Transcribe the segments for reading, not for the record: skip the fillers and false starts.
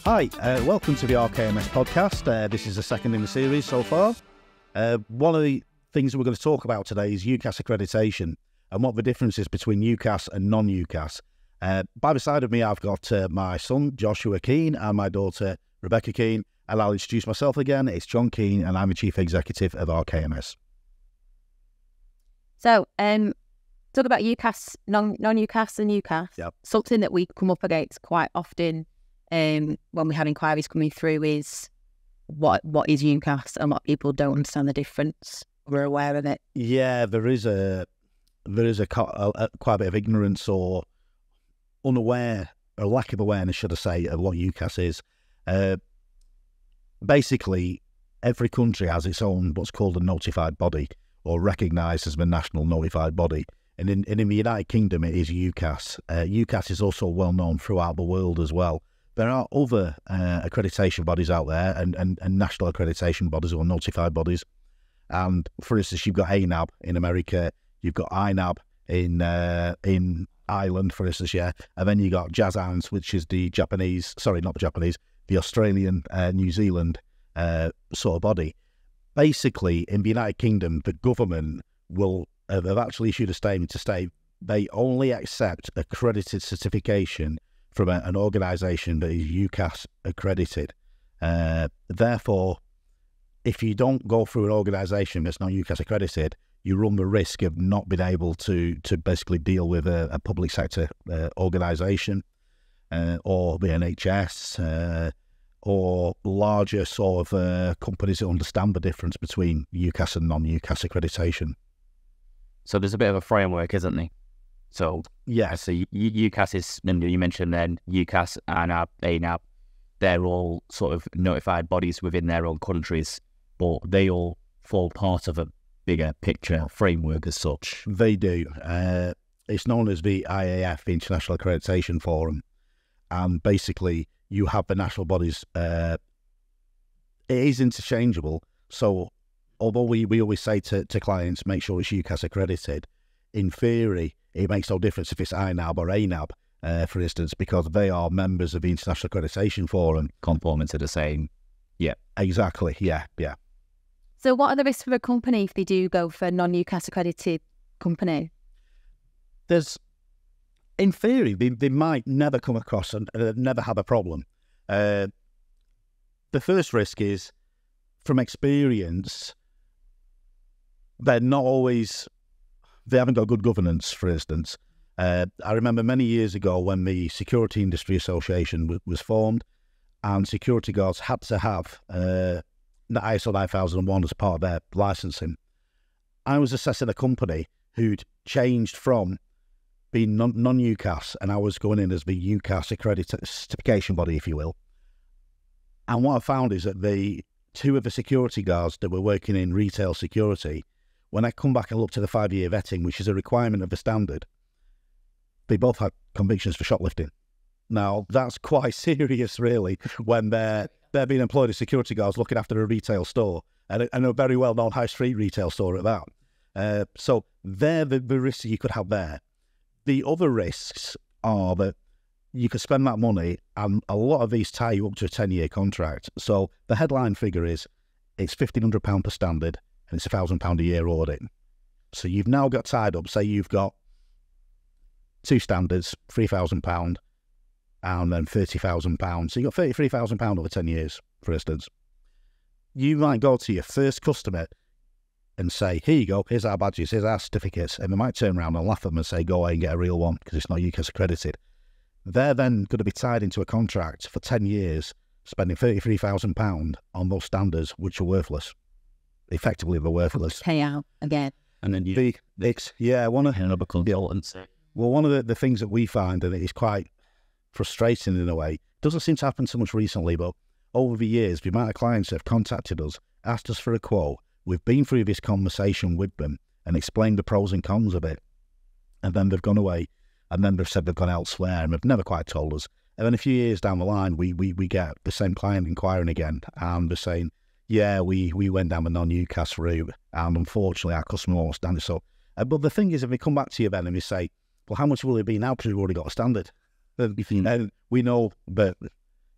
Hi, welcome to the RKMS podcast. This is the second in the series so far. One of the things that we're going to talk about today is UKAS accreditation and what the difference is between UKAS and non-UKAS. By the side of me, I've got my son, Joshua Keane, and my daughter, Rebecca Keane. And I'll introduce myself again. It's John Keane, and I'm the Chief Executive of RKMS. So, talk about UKAS, non-UKAS and UKAS. Yep. Something that we come up against quite often when we have inquiries coming through is what is UKAS, and what people don't understand the difference. We're aware of it. Yeah, there is quite a bit of ignorance or unaware, or lack of awareness, should I say, of what UKAS is. Basically, every country has its own what's called a notified body, or recognised as the national notified body. And in the United Kingdom, it is UKAS. UKAS is also well known throughout the world as well. There are other accreditation bodies out there, and national accreditation bodies or notified bodies. And for instance, you've got ANAB in America, you've got INAB in Ireland, for instance, yeah. And then you got JASANS, which is the the Australian, New Zealand sort of body. Basically, in the United Kingdom, the government have actually issued a statement to state they only accept accredited certification from an organisation that is UKAS accredited. Therefore, if you don't go through an organisation that's not UKAS accredited, you run the risk of not being able to basically deal with a public sector organisation or the NHS or larger sort of companies that understand the difference between UKAS and non-UKAS accreditation. So there's a bit of a framework, isn't there? So yeah, so UKAS is, you mentioned then UKAS and ANAB, they're all sort of notified bodies within their own countries, but they all fall part of a bigger picture framework as such. They do. It's known as the IAF, the International Accreditation Forum, and basically you have the national bodies. It is interchangeable, so although we always say to clients, make sure it's UKAS accredited, in theory, it makes no difference if it's INAB or ANAB, for instance, because they are members of the International Accreditation Forum. Conforming to the same. Yeah. Exactly, yeah. So what are the risks for a company if they do go for a non-UKAS accredited company? In theory, they might never come across and never have a problem. The first risk is, from experience, they haven't got good governance, for instance. I remember many years ago when the Security Industry Association was formed, and security guards had to have the ISO 9001 as part of their licensing. I was assessing a company who'd changed from being non-UKAS, and I was going in as the UKAS accredited certification body, if you will. And what I found is that two of the security guards that were working in retail security, when I come back and look to the 5-year vetting, which is a requirement of the standard, they both had convictions for shoplifting. Now, that's quite serious, really, when they're being employed as security guards looking after a retail store, and a very well-known high street retail store at that. So they're the risks you could have there. The other risks are that you could spend that money, and a lot of these tie you up to a 10-year contract. So the headline figure is it's £1,500 per standard, and it's £1,000 a year audit. So you've now got tied up, say you've got 2 standards, £3,000, and then £30,000. So you've got £33,000 over 10 years, for instance. You might go to your first customer and say, here you go, here's our badges, here's our certificates. And they might turn around and laugh at them and say, go away and get a real one because it's not UKAS accredited. They're then going to be tied into a contract for 10 years, spending £33,000 on those standards, which are worthless. Effectively, they're worthless. Pay out again. And then one of the things that we find, and it is quite frustrating in a way, doesn't seem to happen so much recently, but over the years, the amount of clients that have contacted us, asked us for a quote, we've been through this conversation with them and explained the pros and cons of it, and then they've gone away, and then they've said they've gone elsewhere, and they've never quite told us. And then a few years down the line, we get the same client inquiring again, and they're saying, yeah, we went down the non-UKAS route, and unfortunately our customer won't stand it. So, but the thing is, if they come back to you then and they say, well, how much will it be now because we've already got a standard? And we know that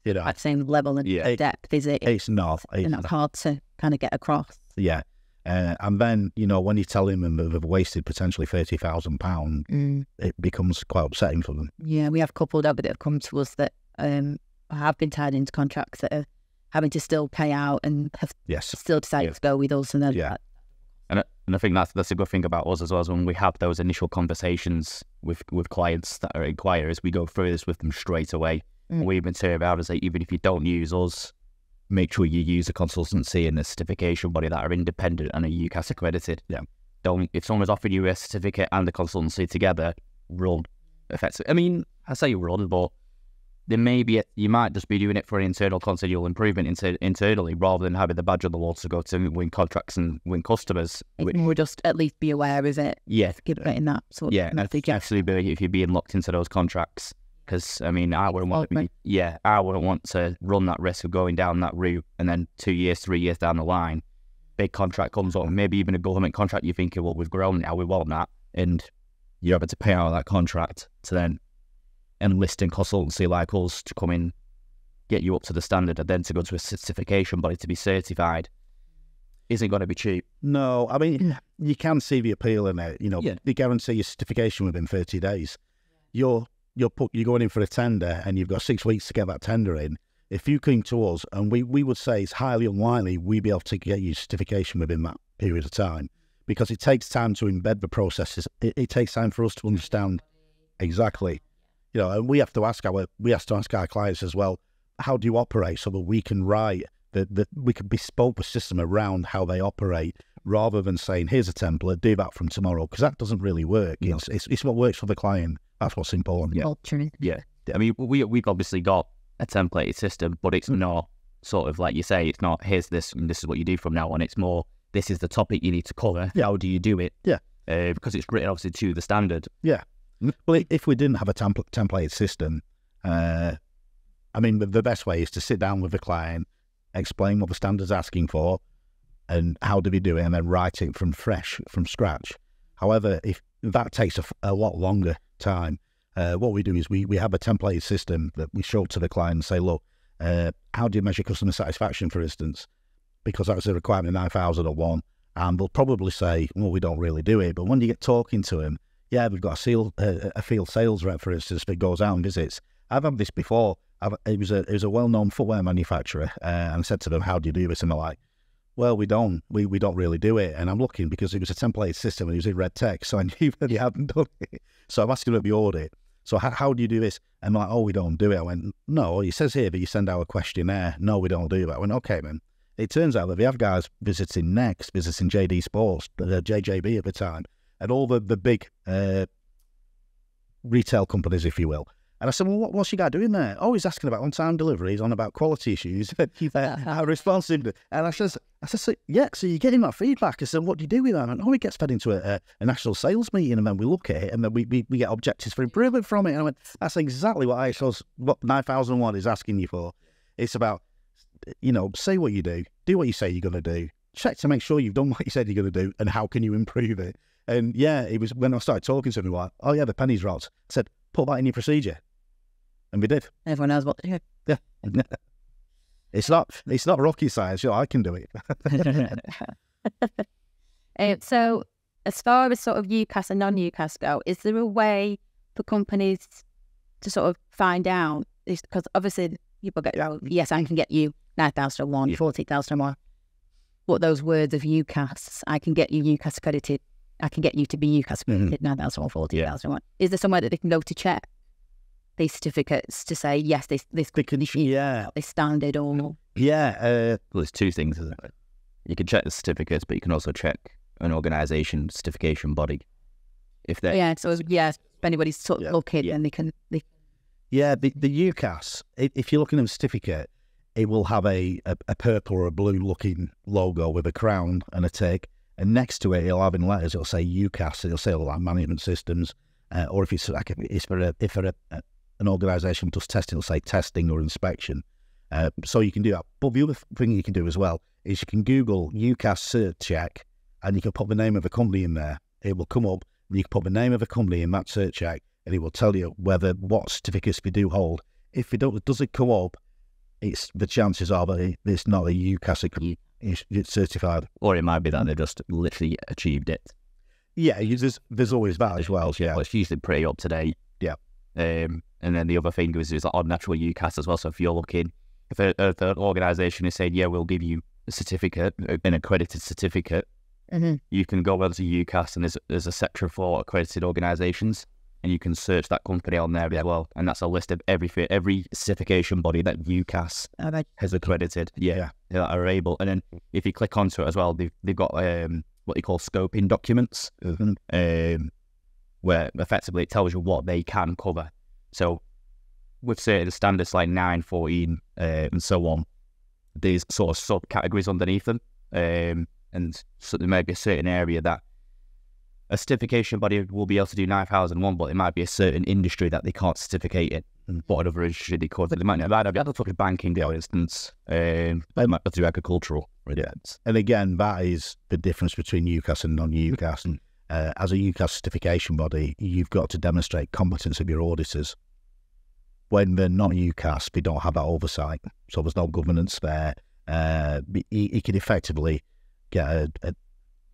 You know, at the same level and depth, is it? It's not. It's not hard to kind of get across. Yeah. And then, you know, when you tell them they've wasted potentially £30,000, it becomes quite upsetting for them. Yeah, we have a couple that have come to us that have been tied into contracts that are having to still pay out and have still decided to go with us. And then And I think that's a good thing about us as well, as when we have those initial conversations with clients that are inquirers, we go through this with them straight away. We even say about us, like, even if you don't use us, make sure you use a consultancy and a certification body that are independent and are UKAS accredited. Yeah. Don't, if someone's offering you a certificate and the consultancy together, run effectively. I mean, I say run, but there may be you might just be doing it for an internal continual improvement internally, rather than having the badge on the wall to go to win contracts and win customers. We'll just at least be aware of it. Yeah. Give it in that sort of message. Absolutely, if you're being locked into those contracts. Because, I mean, I wouldn't want to run that risk of going down that route, and then 2 years, 3 years down the line, big contract comes up, maybe even a government contract, you're thinking, well, we've grown now, we want that, and you're having to pay out that contract to then enlist a consultancy like us to come in, get you up to the standard, and then to go to a certification body to be certified isn't going to be cheap. No, I mean, you can see the appeal in it. You know, they guarantee your certification within 30 days. You're going in for a tender and you've got 6 weeks to get that tender in. If you came to us, and we would say it's highly unlikely we'd be able to get you certification within that period of time, because it takes time to embed the processes. It takes time for us to understand exactly, you know, and we have to ask our clients as well, how do you operate, so that we can write that we can bespoke the system around how they operate, rather than saying, here's a template, do that from tomorrow, because that doesn't really work. No. It's what works for the client. That's what's important. Yeah. I mean, we've obviously got a templated system, but it's not sort of like you say, it's not, here's this and this is what you do from now on. It's more, this is the topic you need to cover. Yeah. How do you do it? Yeah. Because it's written obviously to the standard. Yeah. Well, if we didn't have a templated system, I mean, the best way is to sit down with the client, explain what the standard's asking for, and how do we do it, and then write it from scratch. However, if that takes a lot longer time, what we do is we have a templated system that we show to the client and say, look, how do you measure customer satisfaction, for instance? Because that's a requirement 9001, and they'll probably say, well, we don't really do it. But when you get talking to them, we've got a field sales rep, for instance, that goes out and visits. I've had this before. It was a well-known footwear manufacturer, and I said to them, how do you do this? And they're like, well, we don't really do it. And I'm looking, because it was a templated system and it was in red text, so I knew that he hadn't done it. So I'm asking at the audit, so how do you do this? And I'm like, oh, we don't do it. I went, no, it says here that you send out a questionnaire. No, we don't do that. I went, okay, man. It turns out that we have guys visiting Next, visiting JD Sports, JJB at the time, and all the big retail companies, if you will. And I said, well, what's your guy doing there? Oh, he's asking about on-time deliveries, on about quality issues, how responsive. And I said, so you're getting that feedback. I said, what do you do with that? And he gets fed into a national sales meeting, and then we look at it, and then we get objectives for improvement from it. And I went, that's exactly what what 9001 is asking you for. It's about, you know, say what you do what you say you're going to do, check to make sure you've done what you said you're going to do, and how can you improve it. And it was when I started talking to him, like, oh yeah, the penny's dropped. I said, put that in your procedure. And we did. Everyone knows what to do. Yeah. It's not rocket science. You know, I can do it. So as far as sort of UKAS and non-UKAS go, is there a way for companies to sort of find out? Because obviously people get, yes, I can get you 9001, 40,001. What those words of UKAS, I can get you UKAS accredited. I can get you to be UKAS accredited 9001, 40,001. Is there somewhere that they can go to check these certificates to say, yes, this standard or... well, there's two things, isn't it? You can check the certificates, but you can also check an organisation certification body. If anybody's sort of looking, then they can... Yeah, the UKAS, if you're looking at a certificate, it will have a purple or a blue looking logo with a crown and a tick, and next to it, it'll have in letters, it'll say UKAS, it'll say like management systems, or if it's like for an organisation does testing, it'll say testing or inspection. So you can do that. But the other thing you can do as well is you can Google UKAS search check, and you can put the name of a company in there. It will come up, and you can put the name of a company in that search check, and it will tell you what certificates we do hold. If it doesn't come up, the chances are that it's not a UKAS it's certified. Or it might be that they just literally achieved it. Yeah, there's always that as well. Yeah, well, it's usually pretty up to date. Yeah. And then the other thing is on natural UKAS as well. So if you're looking, if an organisation is saying, yeah, we'll give you a certificate, an accredited certificate, you can go onto UKAS, and there's a section for accredited organisations, and you can search that company on there as well. And that's a list of every certification body that UKAS has accredited. Yeah, that are able. And then if you click onto it as well, they've got what they call scoping documents, where effectively it tells you what they can cover. So with certain standards like 9, 14, and so on, there's sort of subcategories underneath them. And so there may be a certain area that a certification body will be able to do 9001, but it might be a certain industry that they can't certificate in. What another industry they could. They might not be able to look at banking, for instance. They might have to do agricultural. Yeah. And again, that is the difference between UKAS and non-UKAS. As a UKAS certification body, you've got to demonstrate competence of your auditors. When they're not UKAS, they don't have that oversight. So there's no governance there. You can effectively get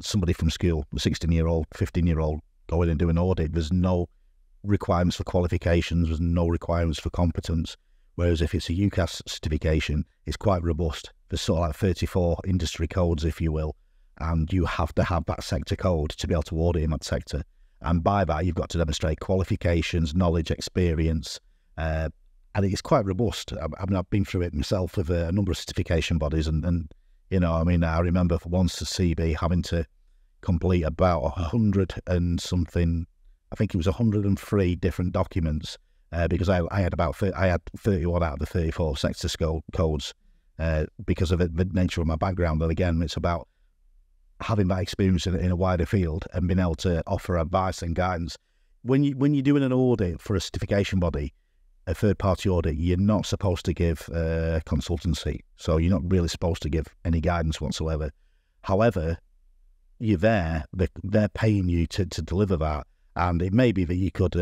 somebody from school, a 16-year-old, 15-year-old, go in and do an audit. There's no requirements for qualifications. There's no requirements for competence. Whereas if it's a UKAS certification, it's quite robust. There's sort of like 34 industry codes, if you will, and you have to have that sector code to be able to audit in that sector. And by that, you've got to demonstrate qualifications, knowledge, experience, and it's quite robust. I mean, I've been through it myself with a number of certification bodies, and you know, I mean, I remember once a CB having to complete about 100 and something, I think it was 103 different documents, because I had 31 out of the 34 sector codes, because of the nature of my background. And again, it's about having that experience in a wider field and being able to offer advice and guidance. When you're doing an audit for a certification body, a third-party audit, you're not supposed to give consultancy. So you're not really supposed to give any guidance whatsoever. However, you're there, they're paying you to deliver that. And it may be that you could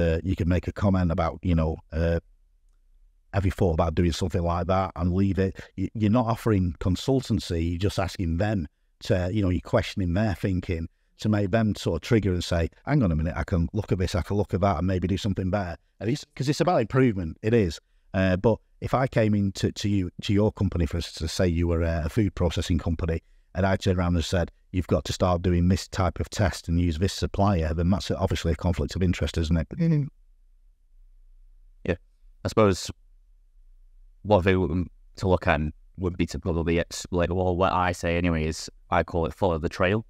make a comment about, you know, have you thought about doing something like that, and leave it. You're not offering consultancy, you're just asking them to, you know, you're questioning their thinking to make them sort of trigger and say, hang on a minute, I can look at this, I can look at that, and maybe do something better. And it's because it's about improvement, it is. But if I came into your company, for instance, to say you were a food processing company, and I turned around and said, you've got to start doing this type of test and use this supplier, then that's obviously a conflict of interest, isn't it? Yeah. I suppose what they to look at would be to probably explain, well, what I say anyway is I call it follow the trail.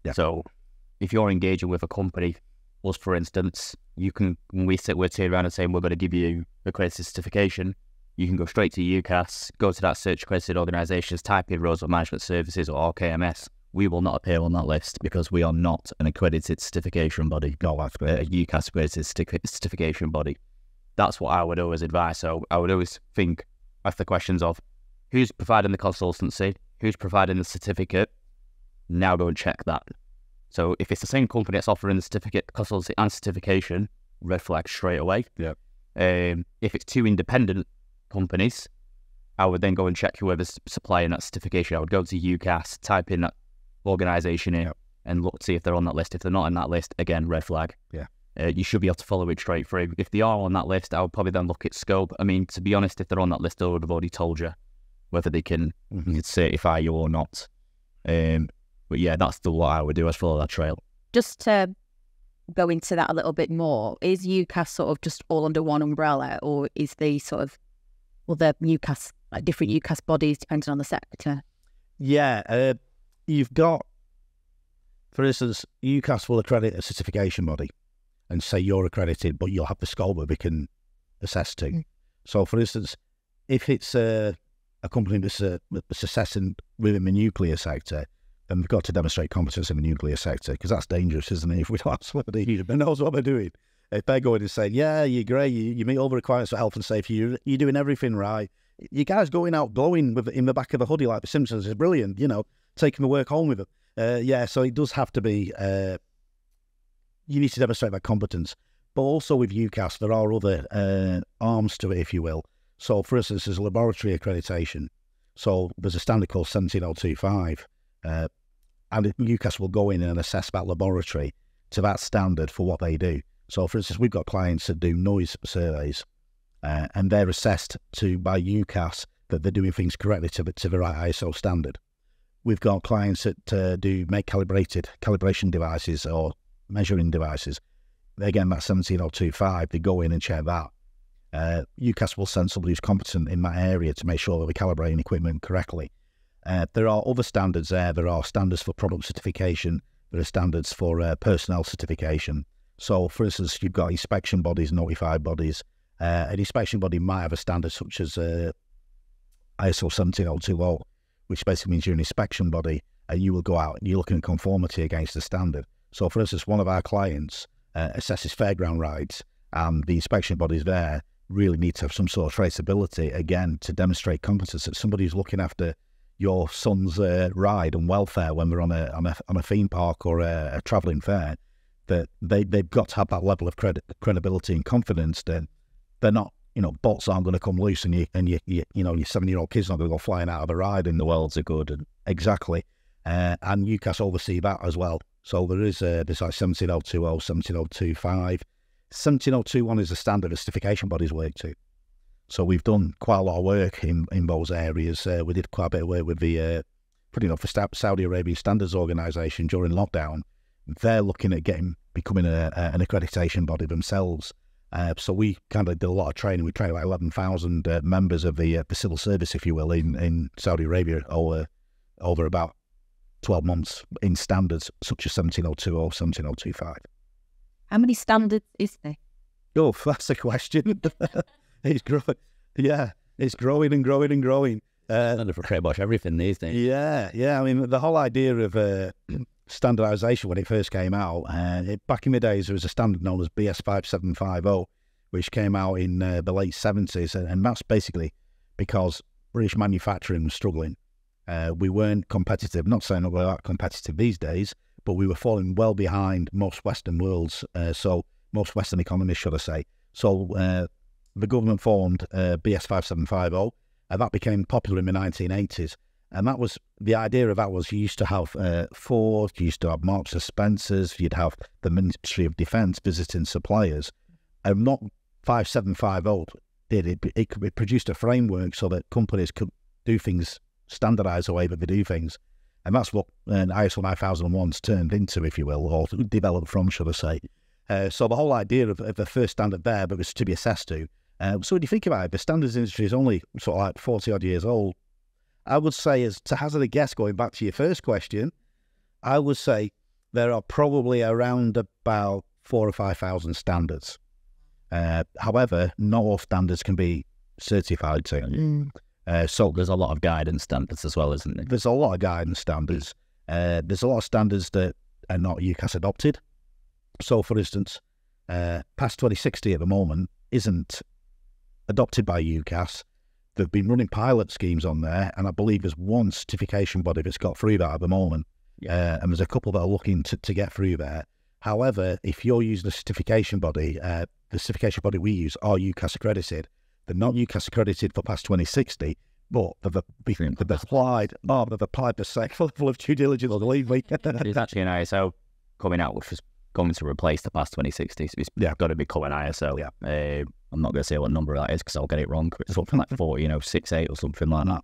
Yeah. So if you're engaging with a company, us for instance, you can, when we're turning around and saying we're going to give you accredited certification, you can go straight to UKAS, go to that search accredited organisations, type in Roads Management Services or RKMS. We will not appear on that list because we are not an accredited certification body. No, a UKAS accredited certification body. That's what I would always advise. So I would always ask the questions of who's providing the consultancy, who's providing the certificate. Now go and check that. So if it's the same company that's offering the certificate, consultancy and certification, red flag straight away. Yeah. If it's two independent companies, I would then go and check whoever's supplying that certification. I would go to UKAS, type in that organisation in, and look to see if they're on that list. If they're not on that list, again, red flag. Yeah. You should be able to follow it straight through. If they are on that list, I would probably then look at scope. I mean, to be honest, if they're on that list, I would have already told you whether they can certify you or not. But yeah, that's what I would do, is follow that trail. Just to go into that a little bit more, is UKAS sort of just all under one umbrella, or is the sort of, well, the UKAS, like different UKAS bodies depending on the sector? Yeah, you've got, for instance, UKAS will accredit a certification body and say you're accredited, but you'll have the scope that we can assess to. So, for instance, if it's a company that's assessing within the nuclear sector, then we've got to demonstrate competence in the nuclear sector, because that's dangerous, isn't it? If we don't have somebody that knows what they're doing. If they're going and saying, yeah, you're great, you meet all the requirements for health and safety, you're doing everything right. You guys going out glowing in the back of a hoodie like the Simpsons is brilliant, you know, taking the work home with them. Yeah, so it does have to be, you need to demonstrate that competence. But also with UKAS, there are other arms to it, if you will. So, for instance, there's laboratory accreditation. So there's a standard called 17025, and UKAS will go in and assess that laboratory to that standard for what they do. So, for instance, we've got clients that do noise surveys, and they're assessed by UKAS that they're doing things correctly to the right ISO standard. We've got clients that make calibration devices or measuring devices. Again, that's 17025. They go in and check that. UKAS will send somebody who's competent in that area to make sure that we're calibrating equipment correctly. There are other standards there. There are standards for product certification. There are standards for personnel certification. So, for instance, you've got inspection bodies, notified bodies. An inspection body might have a standard such as ISO 17020, which basically means you're an inspection body, and you will go out and you're looking at conformity against the standard. So, for instance, one of our clients assesses fairground rides, and the inspection bodies there really need to have some sort of traceability, again, to demonstrate competence that somebody who's looking after your son's ride and welfare when we're on a theme park or a travelling fair, that they've got to have that level of credibility and confidence that they're not, bots aren't going to come loose and your 7-year-old kid's not going to go flying out of a ride and the worlds are good. And exactly. And UKAS oversee that as well. So there's like 17020, 17025. 17021 is the standard that certification bodies work to. So we've done quite a lot of work in those areas. We did quite a bit of work with the Saudi Arabian Standards Organisation during lockdown. They're looking at becoming an accreditation body themselves. So we kind of did a lot of training. We trained like 11,000 members of the civil service, if you will, in Saudi Arabia over about 12 months in standards such as 17020 or 17025. How many standards is there? Oh, that's a question. It's growing. Yeah, it's growing and growing and growing. Standard for pretty much everything these days. Yeah. I mean, the whole idea of standardisation when it first came out, back in the days, there was a standard known as BS 5750, which came out in the late 70s, and that's basically because British manufacturing was struggling. We weren't competitive. Not saying that we're not competitive these days, but we were falling well behind most Western worlds, so most Western economies, should I say. So the government formed BS 5750, and that became popular in the 1980s. And that was, the idea of that was you used to have Ford, you used to have Marks and Spencers, you'd have the Ministry of Defence visiting suppliers. And not 5750 did it. It produced a framework so that companies could do things, standardise the way that they do things. And that's what ISO 9001's turned into, if you will, or developed from, should I say. So the whole idea of the first standard there, but was to be assessed to. So when you think about it, the standards industry is only sort of like 40-odd years old. I would say, as to hazard a guess, going back to your first question, I would say there are probably around about 4,000 or 5,000 standards. However, not all standards can be certified to. So there's a lot of guidance standards as well, isn't there? There's a lot of guidance standards. There's a lot of standards that are not UKAS adopted. So, for instance, PAS 2060 at the moment isn't adopted by UKAS. They've been running pilot schemes on there, and I believe there's one certification body that's got through that at the moment. And there's a couple that are looking to get through there. However, if you're using a certification body, the certification body we use are UKAS-Accredited. They're not UKAS-Accredited for PAS 2060, but they've applied the same level of due diligence, believe me. There's actually an ISO coming out which is going to replace the PAS 2060. So it's got to become an ISO. I'm not going to say what number that is because I'll get it wrong. It's something like 40, 68 or something like that.